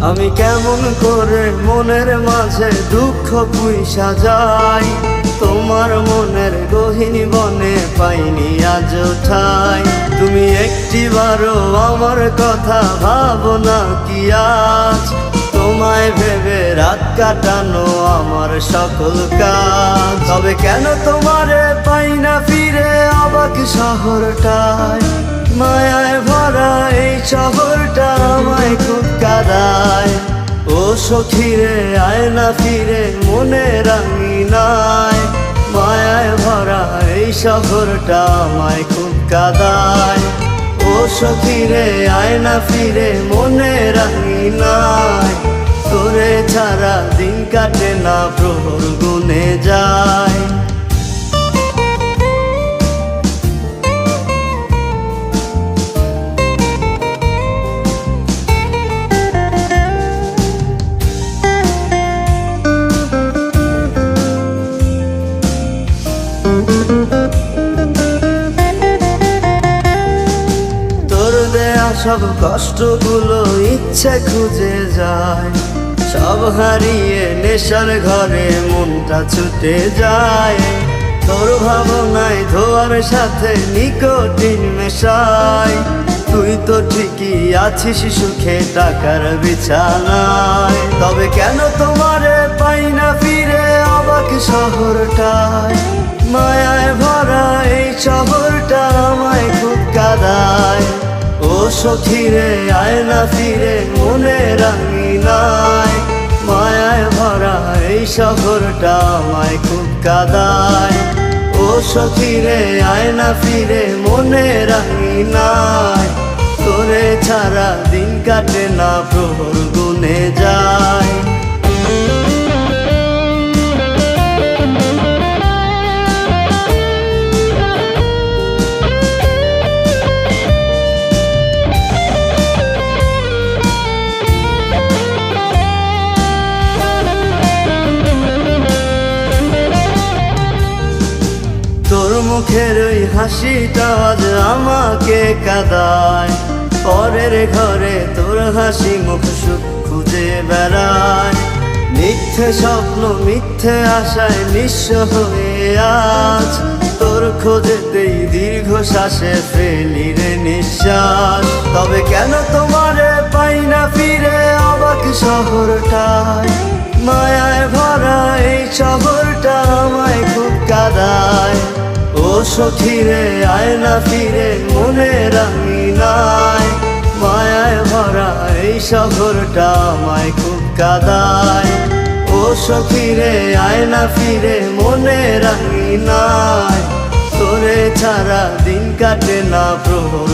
আমি কেমন করে মনের মাঝে দুঃখ পুইসা যাই, তোমার মনের গহীন বনে পাইনি আজ ঠাই। তুমি একটিবারও আমার কথা ভাবো না কি আজ, তোমায় ভেবে রাত কাটানো আমার সকল কাজ। তবে কেন তোমারে পাই না ফিরে অবাক শহরটায়, মায়ায় ভরা এই শহরটা আমায় খুব কাঁদায়। ও সখীরে আয় না ফিরে মনে রাঙিনায়, মায়ায় ভরা এই শহরটা আমায় খুব কাঁদায়। ও সখীরে আয় না ফিরে মনে রাঙিনায়, তোরে ছাড়া দিন কাটে না প্রহর গুনে যায়। তোর দেয়া সব কষ্টগুলো ইচ্ছে খুঁজে যায়, সব হারিয়ে নেশার ঘরে মনটা ছুটে যায়। তোর ভাবনায় ধোয়ার সাথে নিকোটিন মেশায়, তুই তো ঠিকই আছিস সুখে টাকার বিছানায়। তবে কেন তোমারে পাই না ফিরে অবাক শহরটায়, মায়ায় ভরা এই শহরটা আমায় খুব কাঁদায়। ও সখীরে আয় না ফিরে মনে রাঙিনায়, মায়ায় ভরা এই শহরটা আমায় খুব কাঁদায়। ও সখীরে আয় না ফিরে মনে রাঙিনায়, তোরে ছাড়া দিন কাটে না প্রহর গুনে যায়। তোর মুখের ওই হাসিটা আজ আমাকে কাঁদায়, পরের ঘরে তোর হাসি মুখ সুখ খুঁজে বেড়ায়। মিথ্যে স্বপ্ন মিথ্যে আশায় নিঃস্ব হয়ে আজ, তোর খোঁজেতেই দীর্ঘশ্বাসে ফেলি রে নিঃশ্বাস। তবে কেন তোমারে পাই না ফিরে অবাক শহরটায়, মায়ায় ভরা এই শহরটা আমায় খুব কাঁদায়। ও সখীরে আয় না ফিরে মনে রাঙিনায়, মায়ায় ভরা এই শহরটা আমায় খুব কাঁদায়। ও সখীরে আয় না ফিরে মনে রাঙিনায়, তোরে ছাড়া দিন কাটে না প্রহর